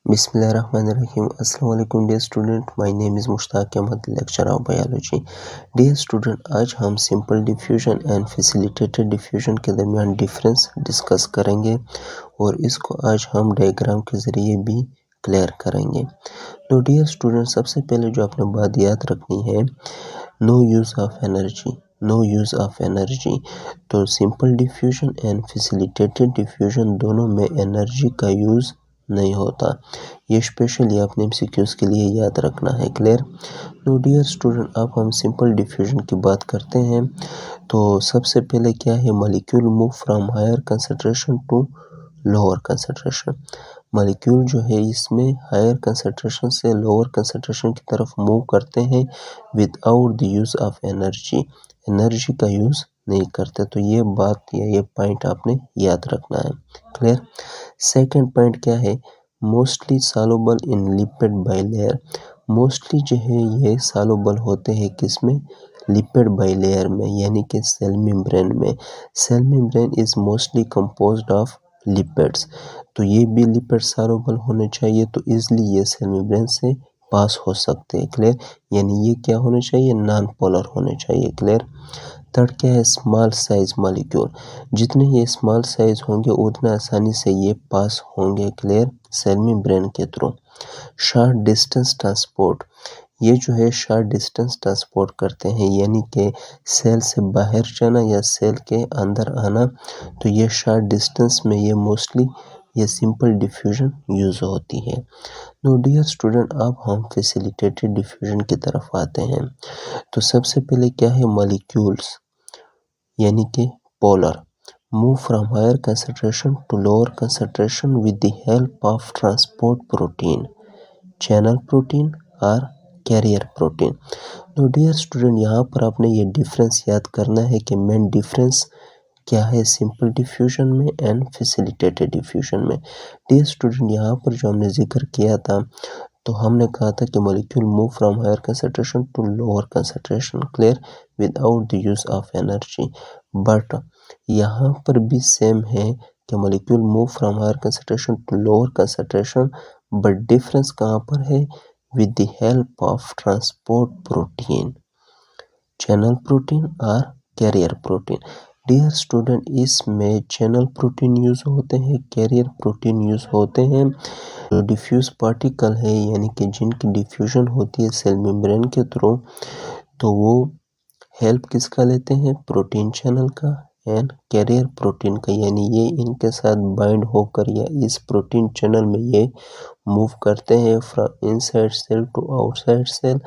Bismillahirrahmanirrahim. Assalamu alaikum dear student. My name is Mushtaq Ahmad, lecturer of biology. Dear student, आज हम simple diffusion and facilitated diffusion के दरमियान difference discuss करेंगे और इसको आज हम डायग्राम के ज़रिए भी क्लियर करेंगे। तो डियर स्टूडेंट, सबसे पहले जो आपने बात याद रखनी है, no use of energy. No use of energy, तो simple diffusion and facilitated diffusion दोनों में एनर्जी का यूज़ नहीं होता। ये स्पेशली आपने एमसीक्यूज़ के लिए याद रखना है। क्लियर? तो डियर स्टूडेंट, अब हम सिंपल डिफ्यूजन की बात करते हैं। तो सबसे पहले क्या है, molecule move from higher concentration to lower concentration. Molecule जो है इसमें हायर कंसंट्रेशन से लोअर कंसंट्रेशन की तरफ मूव करते हैं without the use of energy. Energy का यूज़ नहीं करते। तो ये बात या ये पॉइंट आपने याद रखना है। क्लियर? सेकंड पॉइंट क्या है, mostly soluble in lipid bilayer. Mostly जो है ये सॉल्युबल होते हैं किसमें, लिपिड बाइलेयर में, यानी कि सेल मेम्ब्रेन में। Cell membrane is mostly composed of lipids. तो ये भी लिपिड सॉल्युबल होने चाहिए, तो इसलिए ये सेल मेम्ब्रेन से पास हो सकते हैं। क्लियर? यानी ये क्या होने चाहिए, नॉन पोलर होने चाहिए। क्लियर? थर्ड क्या है, स्मॉल साइज मॉलिक्यूल। जितने ये स्मॉल साइज होंगे उतना आसानी से ये पास होंगे। क्लियर? सेल मेम्ब्रेन के थ्रू। शॉर्ट डिस्टेंस ट्रांसपोर्ट, ये जो है शॉर्ट डिस्टेंस ट्रांसपोर्ट करते हैं, यानी कि सेल से बाहर जाना या सेल के अंदर आना। तो ये शॉर्ट डिस्टेंस में ये मोस्टली ये सिंपल डिफ्यूजन यूज़ होती है। तो डियर स्टूडेंट, अब हम फैसिलिटेटेड डिफ्यूजन की तरफ आते हैं। तो सबसे पहले क्या है, मॉलिक्यूल्स यानी कि polar move from higher concentration to lower concentration with the help of transport protein, channel protein और कैरियर प्रोटीन। तो डियर स्टूडेंट, यहाँ पर आपने ये डिफरेंस याद करना है कि मेन डिफरेंस क्या है सिंपल डिफ्यूजन में एंड फैसिलिटेटेड डिफ्यूजन में। डियर स्टूडेंट, यहाँ पर जो हमने जिक्र किया था, तो हमने कहा था कि molecule move from higher concentration to lower concentration, clear, without the use of energy. But यहाँ पर भी सेम है कि molecule move from higher concentration to lower concentration, but difference कहाँ पर है, with the help of transport protein, channel protein और carrier protein. Dear student, इसमें चैनल प्रोटीन यूज़ होते हैं, कैरियर प्रोटीन यूज़ होते हैं। जो डिफ्यूज पार्टिकल है यानी कि जिनकी डिफ्यूजन होती है सेल मेम्ब्रेन के थ्रू, तो वो हेल्प किसका लेते हैं, प्रोटीन चैनल का एंड कैरियर प्रोटीन का, यानी ये इनके साथ बाइंड होकर या इस प्रोटीन चैनल में ये मूव करते हैं from inside cell to outside cell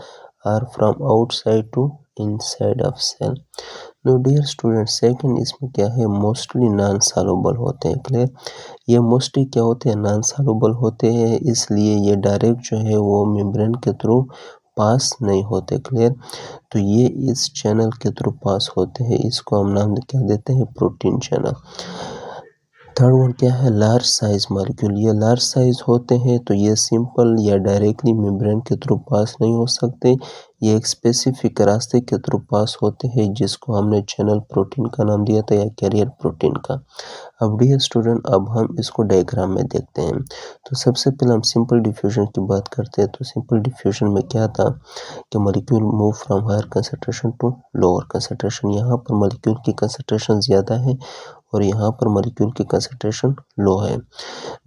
और from outside to inside of cell. No dear student, second इसमें क्या है, मोस्टली नॉन सॉल्युबल होते हैं। क्लियर? ये मोस्टली क्या होते हैं, नॉन सॉल्युबल होते हैं, इसलिए ये डायरेक्ट जो है वो मेम्ब्रेन के थ्रू पास नहीं होते। क्लियर? तो ये इस चैनल के थ्रू पास होते हैं, इसको हम नाम क्या देते हैं, प्रोटीन चैनल। थर्ड वन क्या है, लार्ज साइज मॉलिक्यूल। ये लार्ज साइज होते हैं, तो ये सिंपल या डायरेक्टली मेम्ब्रेन के थ्रू पास नहीं हो सकते, ये एक स्पेसिफिक रास्ते के थ्रू पास होते हैं, जिसको हमने चैनल प्रोटीन का नाम दिया था या कैरियर प्रोटीन का। अब डियर स्टूडेंट, अब हम इसको डायग्राम में देखते हैं। तो सबसे पहले हम सिंपल डिफ्यूजन की बात करते हैं। तो सिंपल डिफ्यूजन में क्या था कि molecule move from higher concentration to lower concentration. यहाँ पर मॉलिक्यूल की कंसंट्रेशन ज़्यादा है और यहाँ पर मॉलिक्यूल की कंसंट्रेशन लो है।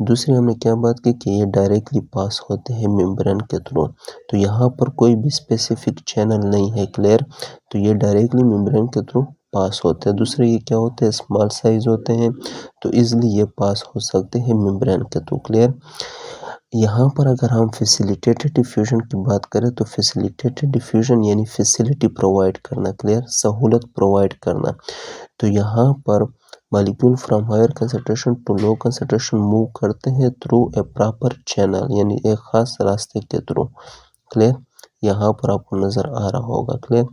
दूसरी हमने क्या बात की कि ये डायरेक्टली पास होते हैं मेम्ब्रेन के थ्रू, तो यहाँ पर कोई भी स्पेसिफिक चैनल नहीं है। क्लियर? तो ये डायरेक्टली मेम्ब्रेन के थ्रू पास होते हैं। दूसरे ये क्या होते हैं, स्मॉल साइज होते हैं, तो इजली ये पास हो सकते हैं मेम्ब्रेन के थ्रू। क्लियर? यहाँ पर अगर हम फैसिलिटेटेड डिफ्यूजन की बात करें, तो फैसिलिटेटेड डिफ्यूजन यानी फैसिलिटी प्रोवाइड करना। क्लियर? सहूलत प्रोवाइड करना। तो यहाँ पर molecule from higher concentration to low concentration move करते हैं थ्रू ए प्रॉपर चैनल, यानी एक खास रास्ते के थ्रू। क्लियर? यहाँ पर आपको नज़र आ रहा होगा। क्लियर?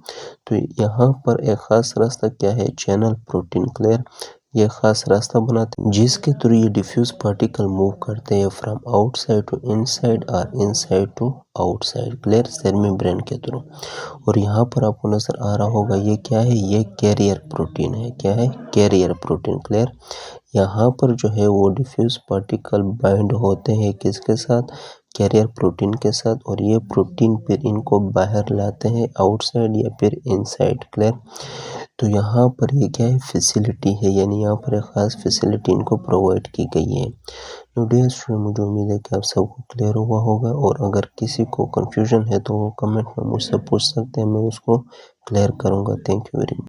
तो यहाँ पर एक खास रास्ता क्या है, चैनल प्रोटीन। क्लियर? ये खास रास्ता बनाते हैं जिसके थ्रू ये डिफ्यूज पार्टिकल मूव करते हैं फ्रॉम आउटसाइड टू इनसाइड और inside to outside. Clear? Cell membrane के थ्रू। और यहाँ पर आपको नजर आ रहा होगा ये क्या है, ये कैरियर प्रोटीन है। क्या है, कैरियर प्रोटीन। क्लियर? यहाँ पर जो है वो डिफ्यूज पार्टिकल बाइंड होते हैं किसके साथ, कैरियर प्रोटीन के साथ, और ये प्रोटीन फिर इनको बाहर लाते हैं आउटसाइड या फिर इनसाइड। क्लियर। तो यहाँ पर ये क्या है, फैसिलिटी है, यानी यहाँ पर एक खास फैसिलिटी इनको प्रोवाइड की गई है। तो डियर स्टूडेंट, मुझे उम्मीद है कि आप सबको क्लियर हुआ होगा, और अगर किसी को कंफ्यूजन है तो वो कमेंट में मुझसे पूछ सकते हैं, मैं उसको क्लियर करूँगा। Thank you very much.